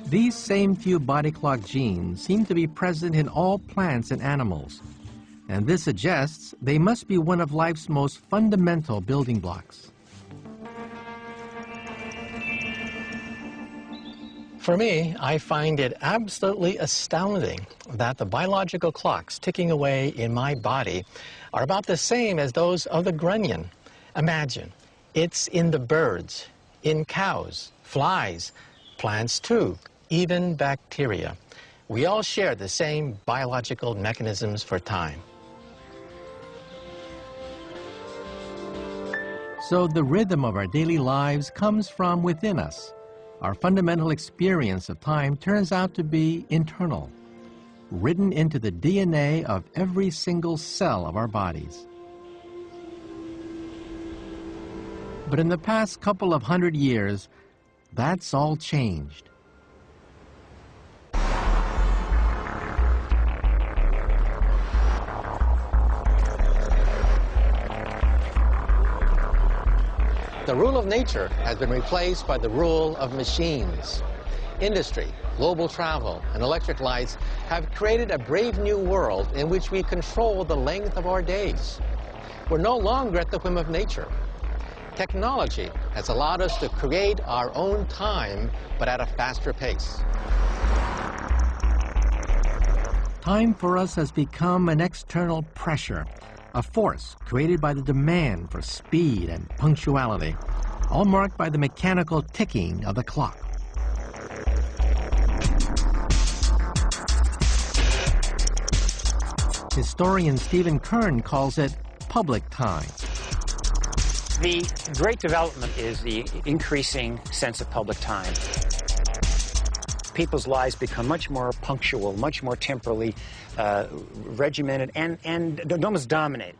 These same few body clock genes seem to be present in all plants and animals, and this suggests they must be one of life's most fundamental building blocks. For me, I find it absolutely astounding that the biological clocks ticking away in my body are about the same as those of the grunion. Imagine, it's in the birds, in cows, flies, plants too, even bacteria. We all share the same biological mechanisms for time. So the rhythm of our daily lives comes from within us. Our fundamental experience of time turns out to be internal, written into the DNA of every single cell of our bodies. But in the past couple of 100 years, that's all changed. The rule of nature has been replaced by the rule of machines. Industry, global travel, and electric lights have created a brave new world in which we control the length of our days. We're no longer at the whim of nature. Technology has allowed us to create our own time, but at a faster pace. Time for us has become an external pressure, a force created by the demand for speed and punctuality, all marked by the mechanical ticking of the clock. Historian Stephen Kern calls it public time. The great development is the increasing sense of public time. People's lives become much more punctual, much more temporally regimented, and almost dominated.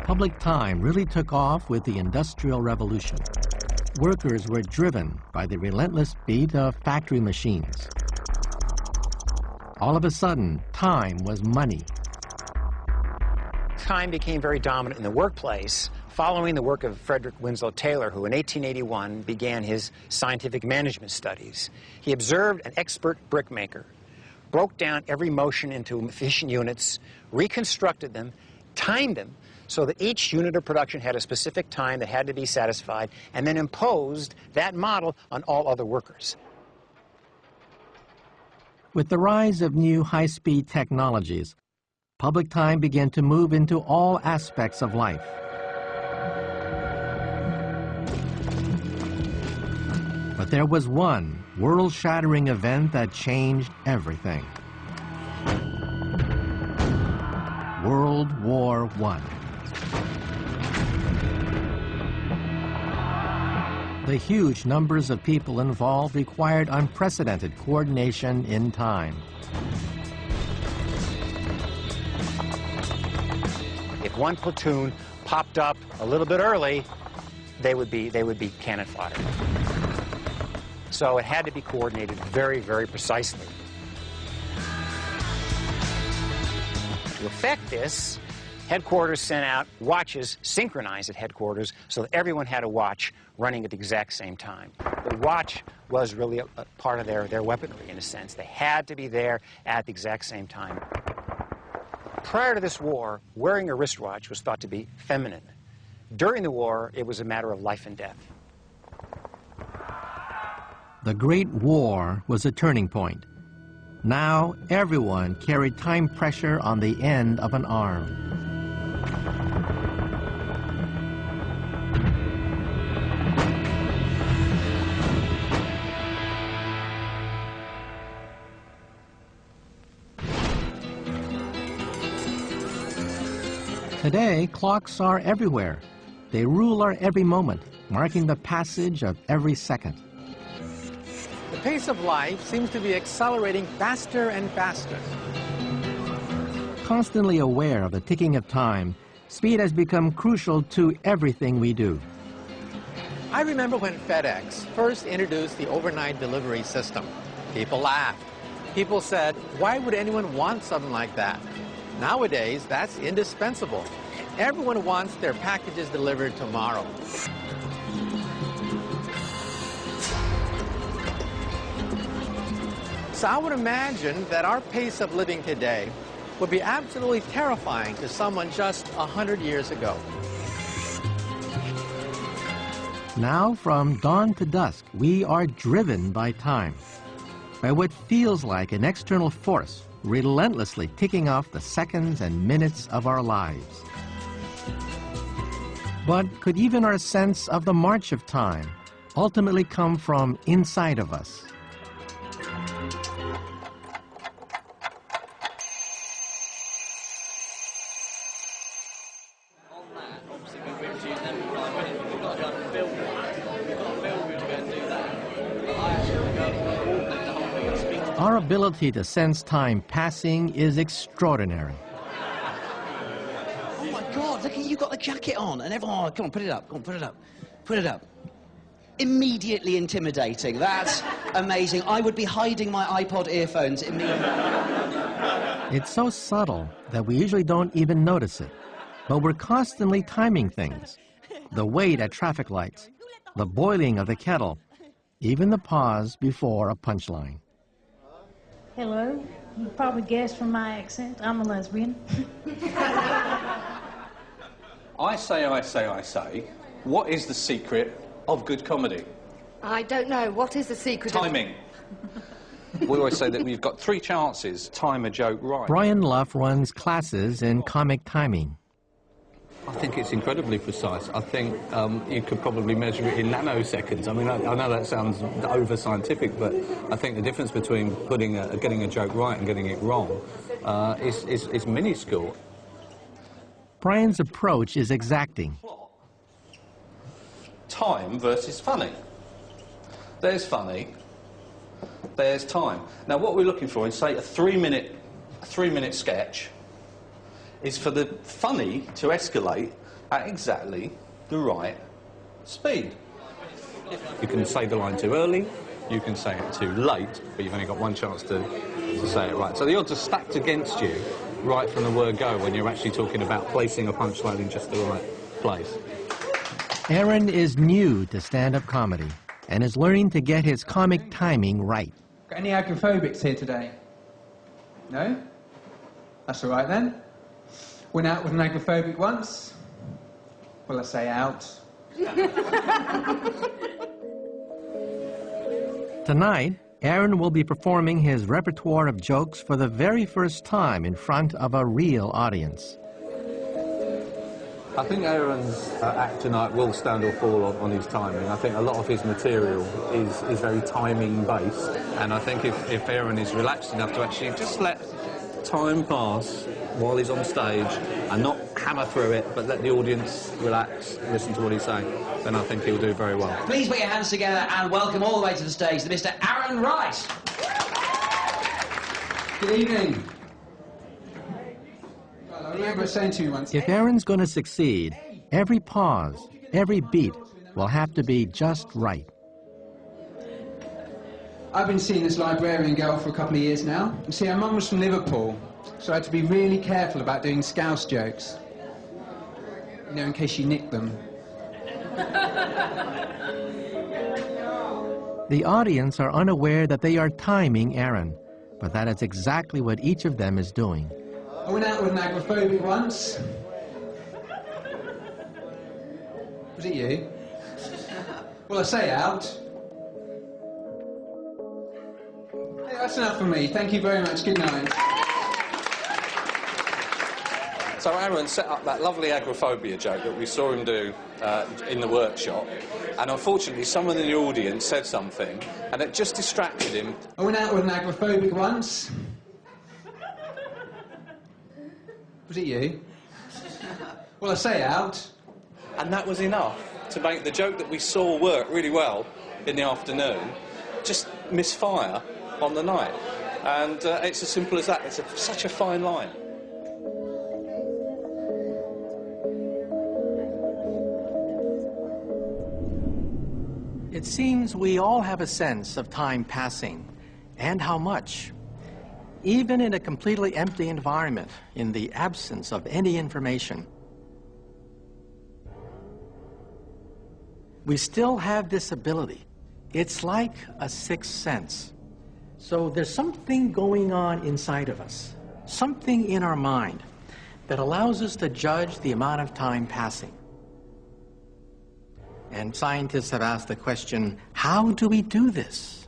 Public time really took off with the Industrial Revolution. Workers were driven by the relentless beat of factory machines. All of a sudden, time was money. Time became very dominant in the workplace following the work of Frederick Winslow Taylor, who in 1881 began his scientific management studies. He observed an expert brickmaker, broke down every motion into efficient units, reconstructed them, timed them so that each unit of production had a specific time that had to be satisfied, and then imposed that model on all other workers. With the rise of new high-speed technologies, public time began to move into all aspects of life. But there was one world-shattering event that changed everything. World War I. The huge numbers of people involved required unprecedented coordination in time. If one platoon popped up a little bit early, they would be cannon fodder. So it had to be coordinated very, very precisely. To effect this, headquarters sent out watches synchronized at headquarters so that everyone had a watch running at the exact same time. The watch was really a part of their weaponry, in a sense. They had to be there at the exact same time. Prior to this war, wearing a wristwatch was thought to be feminine. During the war, it was a matter of life and death. The Great War was a turning point. Now, everyone carried time pressure on the end of an arm. Today, clocks are everywhere. They rule our every moment, marking the passage of every second. The pace of life seems to be accelerating faster and faster. Constantly aware of the ticking of time, speed has become crucial to everything we do. I remember when FedEx first introduced the overnight delivery system. People laughed. People said, why would anyone want something like that? Nowadays, that's indispensable. Everyone wants their packages delivered tomorrow. So I would imagine that our pace of living today would be absolutely terrifying to someone just 100 years ago. Now, from dawn to dusk, we are driven by time, by what feels like an external force relentlessly ticking off the seconds and minutes of our lives. But could even our sense of the march of time ultimately come from inside of us? Our ability to sense time passing is extraordinary. Oh my God, look at you got the jacket on and everyone, oh, come on, put it up, come on, put it up, put it up. Immediately intimidating, that's amazing. I would be hiding my iPod earphones immediately. It's so subtle that we usually don't even notice it, but we're constantly timing things. The wait at traffic lights, the boiling of the kettle, even the pause before a punchline. Hello. You probably guessed from my accent, I'm a lesbian. I say, what is the secret of good comedy? I don't know. What is the secret? Timing. We always say that we've got 3 chances to time a joke right. Brian Luff runs classes in comic timing. I think it's incredibly precise. I think you could probably measure it in nanoseconds. I mean, I know that sounds over-scientific, but I think the difference between getting a joke right and getting it wrong is minuscule. Brian's approach is exacting. Time versus funny. There's funny, there's time. Now, what we're looking for in, say, a 3-minute sketch is for the funny to escalate at exactly the right speed. You can say the line too early, you can say it too late, but you've only got one chance to say it right. So the odds are stacked against you right from the word go when you're actually talking about placing a punchline in just the right place. Aaron is new to stand-up comedy and is learning to get his comic timing right. Got any agoraphobics here today? No? That's all right then. Went out with an agoraphobic once. Well, I say out. Tonight, Aaron will be performing his repertoire of jokes for the very first time in front of a real audience. I think Aaron's act tonight will stand or fall on his timing. I think a lot of his material is very timing-based, and I think if Aaron is relaxed enough to actually just let time pass while he's on stage and not hammer through it, but let the audience relax, listen to what he's saying, then I think he'll do very well. Please put your hands together and welcome all the way to the stage Mr. Aaron Wright. Good evening. Well, I remember saying to you once... If Aaron's going to succeed, every pause, every beat will have to be just right. I've been seeing this librarian girl for a couple of years now. You see, her mum was from Liverpool, so I had to be really careful about doing Scouse jokes. You know, in case she nicked them. The audience are unaware that they are timing Aaron, but that is exactly what each of them is doing. I went out with an agoraphobic once. Was it you? Well, I say out. Hey, that's enough for me. Thank you very much. Good night. So Aaron set up that lovely agoraphobia joke that we saw him do in the workshop, and unfortunately someone in the audience said something, and it just distracted him. I went out with an agoraphobic once. Was it you? Well, I say out. And that was enough to make the joke that we saw work really well in the afternoon just misfire on the night. And it's as simple as that. It's such a fine line. It seems we all have a sense of time passing, and how much. Even in a completely empty environment, in the absence of any information, we still have this ability. It's like a sixth sense. So there's something going on inside of us, something in our mind that allows us to judge the amount of time passing. And scientists have asked the question, how do we do this?